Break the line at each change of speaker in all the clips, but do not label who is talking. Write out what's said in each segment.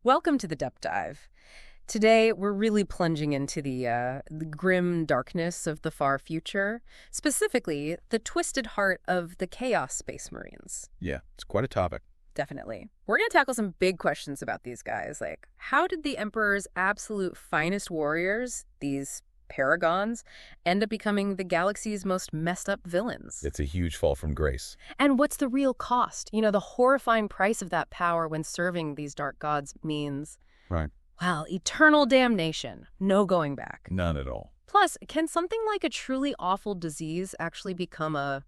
Welcome to the Depth Dive. Today, we're really plunging into the grim darkness of the far future, specifically the twisted heart of the Chaos Space Marines.
Yeah, it's quite a topic.
Definitely. We're going to tackle some big questions about these guys, like how did the Emperor's absolute finest warriors, these paragons, end up becoming the galaxy's most messed up villains?
It's a huge fall from grace.
And what's the real cost? You know, the horrifying price of that power when serving these dark gods means...
Right.
Well, eternal damnation. No going back.
None at all.
Plus, can something like a truly awful disease actually become a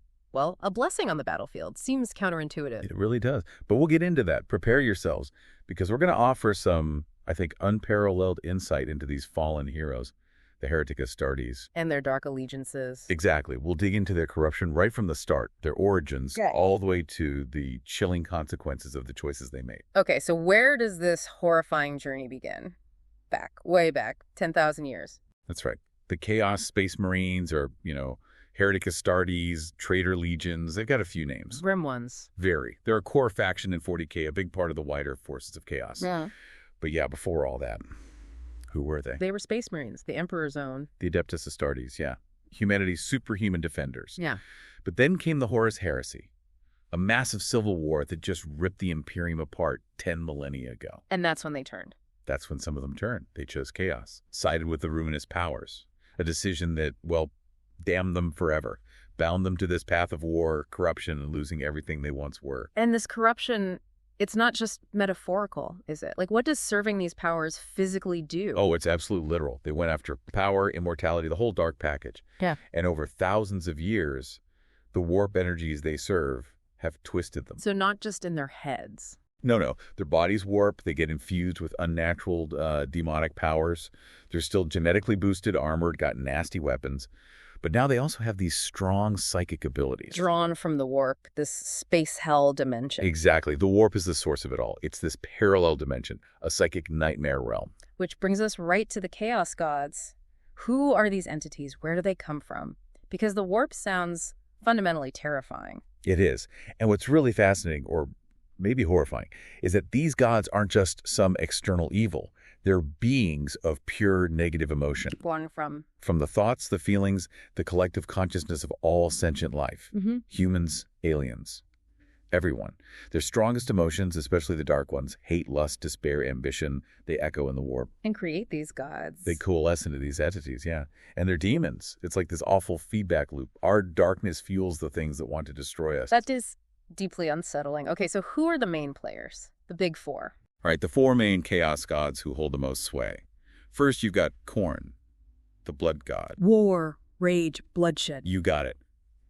blessing on the battlefield? Seems counterintuitive.
It really does. But we'll get into that. Prepare yourselves, because we're going to offer some, I think, unparalleled insight into these fallen heroes, the Heretic Astartes.
And their dark allegiances.
Exactly. We'll dig into their corruption right from the start, their origins,
Okay.
all the way to the chilling consequences of the choices they made.
Okay, so where does this horrifying journey begin? Back, way back, 10,000 years.
That's right. The Chaos Space Marines, or, Heretic Astartes, Traitor Legions, they've got a few names.
Grim ones.
Very. They're a core faction in 40K, a big part of the wider forces of chaos.
Yeah.
But yeah, before all that, who were they?
They were Space Marines, the Emperor's own.
The Adeptus Astartes, yeah. Humanity's superhuman defenders.
Yeah.
But then came the Horus Heresy, a massive civil war that just ripped the Imperium apart 10 millennia ago.
And that's when they turned.
That's when some of them turned. They chose chaos, sided with the ruinous powers, a decision that, well, damned them forever, bound them to this path of war, corruption, and losing everything they once were.
And this corruption, it's not just metaphorical, is it? Like, what does serving these powers physically do?
Oh, it's absolute literal. They went after power, immortality, the whole dark package.
Yeah.
And over thousands of years, the warp energies they serve have twisted them.
So not just in their heads.
No. Their bodies warp. They get infused with unnatural demonic powers. They're still genetically boosted, armored, got nasty weapons. But now they also have these strong psychic abilities.
Drawn from the warp, this space hell dimension.
Exactly. The warp is the source of it all. It's this parallel dimension, a psychic nightmare realm.
Which brings us right to the Chaos Gods. Who are these entities? Where do they come from? Because the warp sounds fundamentally terrifying.
It is. And what's really fascinating, or maybe horrifying, is that these gods aren't just some external evil. They're beings of pure negative emotion.
Born from
the thoughts, the feelings, the collective consciousness of all sentient life. Humans, aliens, everyone. Their strongest emotions, especially the dark ones, hate, lust, despair, ambition, they echo in the warp.
And create these gods.
They coalesce into these entities, yeah. And they're demons. It's like this awful feedback loop. Our darkness fuels the things that want to destroy us.
That is deeply unsettling. Okay, so who are the main players? The big four.
All right, the four main chaos gods who hold the most sway. First, you've got Khorne, the blood god.
War, rage, bloodshed.
You got it.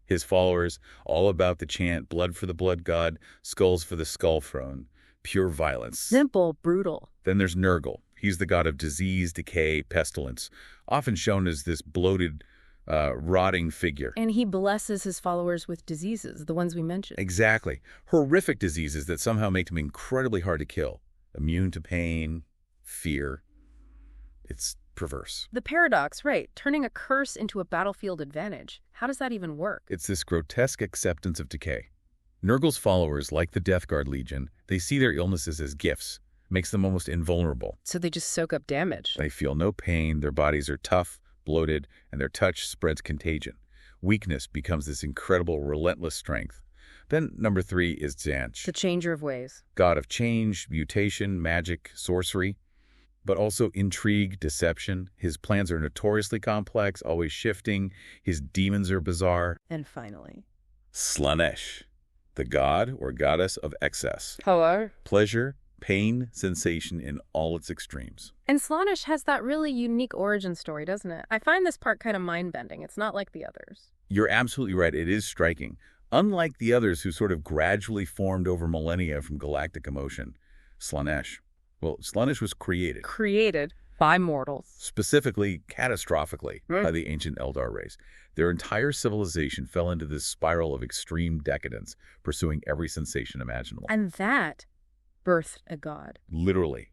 His followers, all about the chant, blood for the blood god, skulls for the skull throne, pure violence.
Simple, brutal.
Then there's Nurgle. He's the god of disease, decay, pestilence, often shown as this bloated, rotting figure.
And he blesses his followers with diseases, the ones we mentioned.
Exactly. Horrific diseases that somehow make them incredibly hard to kill. Immune to pain, fear. It's perverse.
The paradox, right. Turning a curse into a battlefield advantage. How does that even work?
It's this grotesque acceptance of decay. Nurgle's followers, like the Death Guard Legion, they see their illnesses as gifts. Makes them almost invulnerable.
So they just soak up damage.
They feel no pain, their bodies are tough, bloated, and their touch spreads contagion. Weakness becomes this incredible, relentless strength. Then number 3 is Tzeentch,
The changer of ways.
god of change, mutation, magic, sorcery, but also intrigue, deception. His plans are notoriously complex, always shifting. His demons are bizarre.
And finally,
Slaanesh, the god or goddess of excess.
power.
Pleasure, pain, sensation in all its extremes.
And Slaanesh has that really unique origin story, doesn't it? I find this part kind of mind-bending. It's not like the others.
You're absolutely right. It is striking. Unlike the others who sort of gradually formed over millennia from galactic emotion, Slaanesh was created.
Created by mortals.
Specifically, catastrophically, by the ancient Eldar race. Their entire civilization fell into this spiral of extreme decadence, pursuing every sensation imaginable.
And that birthed a god.
Literally.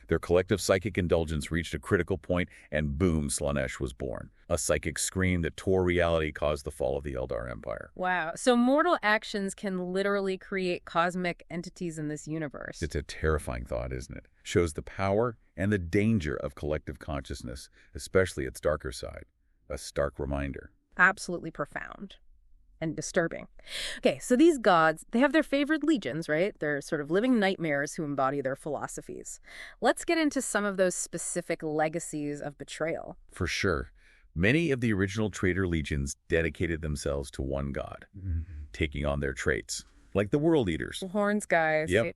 Their collective psychic indulgence reached a critical point, and boom, Slaanesh was born. A psychic scream that tore reality caused the fall of the Eldar Empire.
Wow. So mortal actions can literally create cosmic entities in this universe.
It's a terrifying thought, isn't it? Shows the power and the danger of collective consciousness, especially its darker side. A stark reminder.
Absolutely profound and disturbing. Okay, so these gods, they have their favorite legions, right? They're sort of living nightmares who embody their philosophies. Let's get into some of those specific legacies of betrayal.
For sure. Many of the original Traitor Legions dedicated themselves to one god, taking on their traits, like the World Eaters.
Horns guys.
Yep.
Right?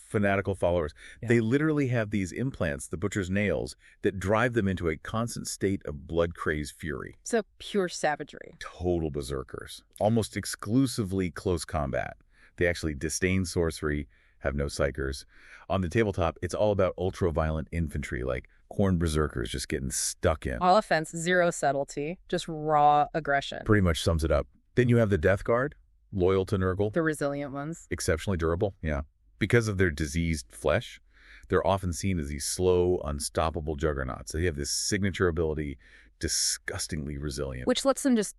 Fanatical followers.
Yeah.
They literally have these implants, the butcher's nails, that drive them into a constant state of blood-crazed fury.
So pure savagery.
Total berserkers. Almost exclusively close combat. They actually disdain sorcery, have no psychers. On the tabletop, it's all about ultra-violent infantry, like Khorne berserkers just getting stuck in.
All offense, zero subtlety, just raw aggression.
Pretty much sums it up. Then you have the Death Guard, loyal to Nurgle.
The resilient ones.
Exceptionally durable, yeah. Because of their diseased flesh, they're often seen as these slow, unstoppable juggernauts. They have this signature ability, disgustingly resilient.
Which lets them just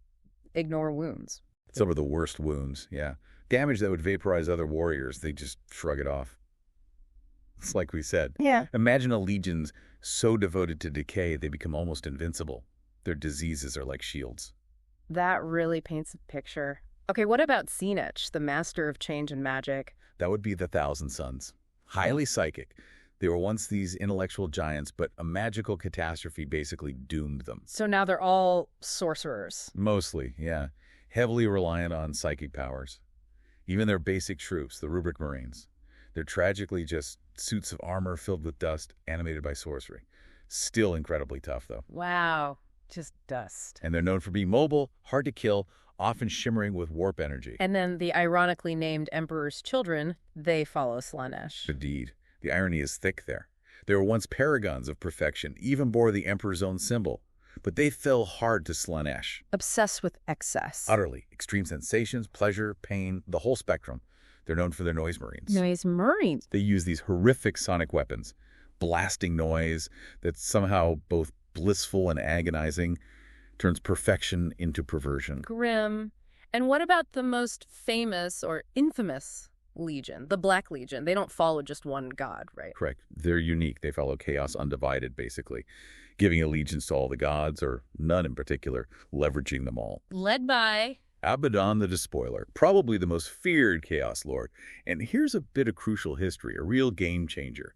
ignore wounds.
Some of the worst wounds, yeah. Damage that would vaporize other warriors, they just shrug it off. It's like we said.
Yeah.
Imagine a legion's so devoted to decay, they become almost invincible. Their diseases are like shields.
That really paints a picture. Okay, what about Tzeentch, the master of change and magic?
That would be the Thousand Sons. Highly psychic. They were once these intellectual giants, but a magical catastrophe basically doomed them.
So now they're all sorcerers.
Mostly, yeah. Heavily reliant on psychic powers. Even their basic troops, the Rubric Marines, they're tragically just suits of armor filled with dust, animated by sorcery. Still incredibly tough, though.
Wow, just dust.
And they're known for being mobile, hard to kill, often shimmering with warp energy.
And then the ironically named Emperor's children, they follow Slaanesh.
Indeed. The irony is thick there. They were once paragons of perfection, even bore the Emperor's own symbol. But they fell hard to Slaanesh.
Obsessed with excess.
Utterly. Extreme sensations, pleasure, pain, the whole spectrum. They're known for their noise marines.
Noise marines.
They use these horrific sonic weapons, blasting noise that's somehow both blissful and agonizing, turns perfection into perversion.
Grim. And what about the most famous or infamous Legion, the Black Legion? They don't follow just one god, right?
Correct. They're unique. They follow chaos undivided, basically, giving allegiance to all the gods, or none in particular, leveraging them all.
Led by
Abaddon the Despoiler, probably the most feared Chaos Lord. And here's a bit of crucial history, a real game changer.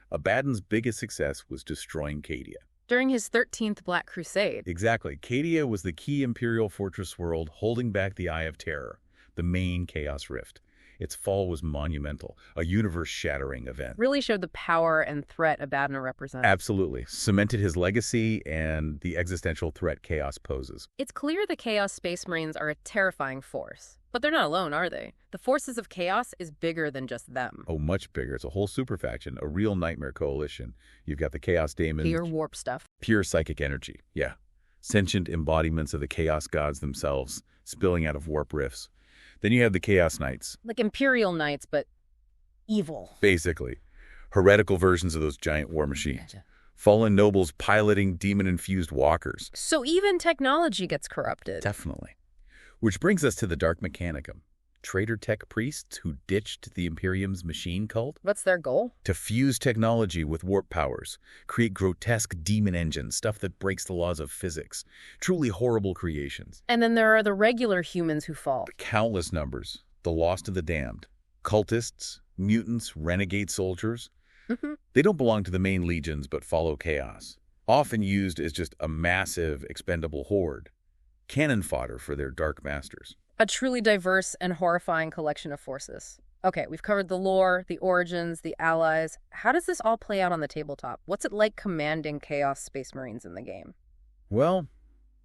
Abaddon's biggest success was destroying Cadia.
during his 13th Black Crusade.
Exactly. Cadia was the key Imperial fortress world holding back the Eye of Terror, the main Chaos Rift. Its fall was monumental, a universe-shattering event.
Really showed the power and threat Abaddon represents.
Absolutely. Cemented his legacy and the existential threat Chaos poses.
It's clear the Chaos Space Marines are a terrifying force. But they're not alone, are they? The forces of Chaos is bigger than just them.
Oh, much bigger. It's a whole super faction, a real nightmare coalition. You've got the Chaos Daemons.
Pure warp stuff.
Pure psychic energy, yeah. Sentient embodiments of the Chaos gods themselves, spilling out of warp rifts. Then you have the Chaos Knights.
Like Imperial Knights, but evil.
Basically. Heretical versions of those giant war machines. Fallen nobles piloting demon-infused walkers.
So even technology gets corrupted.
Definitely. Which brings us to the Dark Mechanicum. Traitor tech priests who ditched the Imperium's machine cult.
What's their goal?
To fuse technology with warp powers, create grotesque demon engines, stuff that breaks the laws of physics. Truly horrible creations.
And then there are the regular humans who fall.
Countless numbers. The lost of the damned. Cultists, mutants, renegade soldiers. They don't belong to the main legions but follow Chaos. Often used as just a massive, expendable horde. Cannon fodder for their dark masters.
A truly diverse and horrifying collection of forces. Okay, we've covered the lore, the origins, the allies. How does this all play out on the tabletop? What's it like commanding Chaos Space Marines in the game?
Well,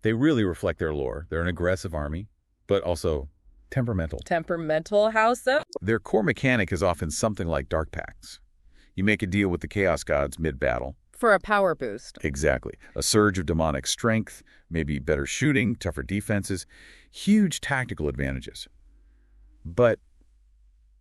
they really reflect their lore. They're an aggressive army, but also temperamental.
Temperamental, how so?
Their core mechanic is often something like Dark Pacts. You make a deal with the Chaos Gods mid-battle.
For a power boost.
Exactly. A surge of demonic strength, maybe better shooting, tougher defenses, huge tactical advantages. But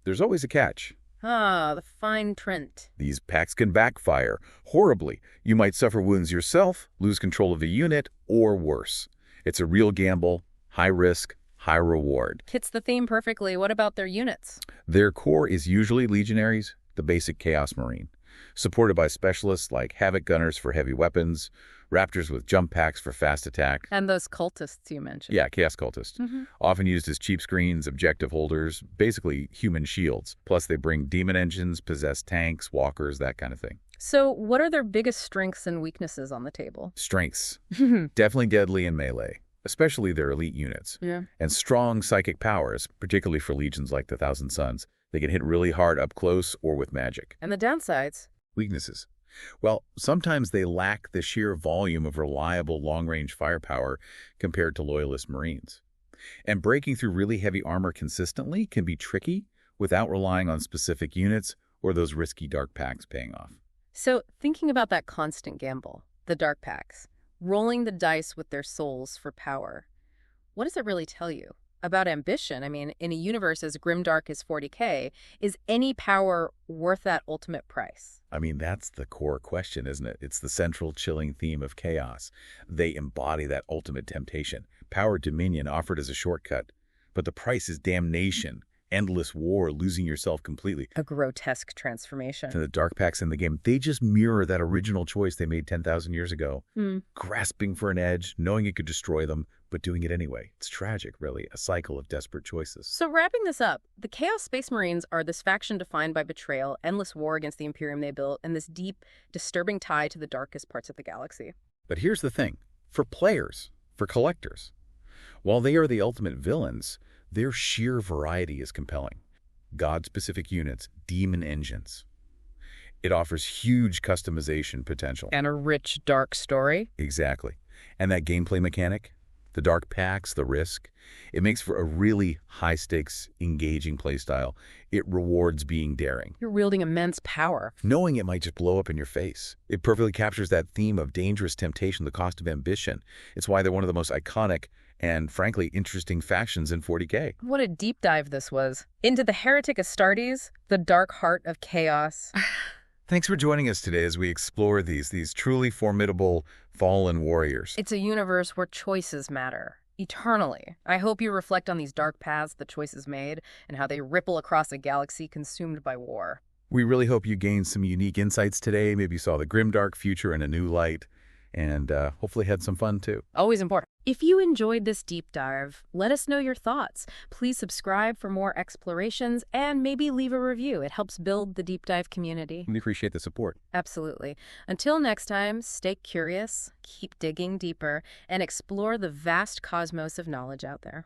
there's always a catch.
Ah, the fine print.
These pacts can backfire horribly. You might suffer wounds yourself, lose control of a unit, or worse. It's a real gamble, high risk, high reward.
Fits the theme perfectly. What about their units?
Their core is usually legionaries, the basic Chaos Marine, supported by specialists like Havoc Gunners for heavy weapons, Raptors with jump packs for fast attack.
And those cultists you mentioned.
Yeah, Chaos Cultists. Often used as cheap screens, objective holders, basically human shields. Plus they bring demon engines, possess tanks, walkers, that kind of thing.
So what are their biggest strengths and weaknesses on the table?
Strengths. Definitely deadly in melee, especially their elite units.
Yeah.
And strong psychic powers, particularly for legions like the Thousand Suns. They can hit really hard up close or with magic.
And the downsides?
Weaknesses. Well, sometimes they lack the sheer volume of reliable long-range firepower compared to Loyalist Marines. And breaking through really heavy armor consistently can be tricky without relying on specific units or those risky dark packs paying off.
So thinking about that constant gamble, the dark packs, rolling the dice with their souls for power, what does it really tell you? About ambition? I mean, in a universe as grimdark as 40K, is any power worth that ultimate price?
I mean, that's the core question, isn't it? It's the central chilling theme of chaos. They embody that ultimate temptation. Power dominion offered as a shortcut, but the price is damnation, endless war, losing yourself completely.
A grotesque transformation.
And the dark packs in the game, they just mirror that original choice they made 10,000 years ago. Grasping for an edge, knowing it could destroy them, but doing it anyway. It's tragic, really, a cycle of desperate choices.
So wrapping this up, the Chaos Space Marines are this faction defined by betrayal, endless war against the Imperium they built, and this deep, disturbing tie to the darkest parts of the galaxy.
But here's the thing. For players, for collectors, while they are the ultimate villains, their sheer variety is compelling. God-specific units, demon engines. It offers huge customization potential.
And a rich, dark story.
Exactly. And that gameplay mechanic, the dark packs, the risk, it makes for a really high-stakes, engaging playstyle. It rewards being daring.
You're wielding immense power.
Knowing it might just blow up in your face. It perfectly captures that theme of dangerous temptation, the cost of ambition. It's why they're one of the most iconic and, frankly, interesting factions in 40K.
What a deep dive this was. Into the Heretic Astartes, the dark heart of chaos.
Thanks for joining us today as we explore these truly formidable fallen warriors.
It's a universe where choices matter. Eternally. I hope you reflect on these dark paths the choices made and how they ripple across a galaxy consumed by war.
We really hope you gained some unique insights today. Maybe you saw the grimdark future in a new light, and hopefully had some fun too.
Always important. If you enjoyed this deep dive, let us know your thoughts. Please subscribe for more explorations and maybe leave a review. It helps build the deep dive community.
We appreciate the support.
Absolutely. Until next time, stay curious, keep digging deeper, and explore the vast cosmos of knowledge out there.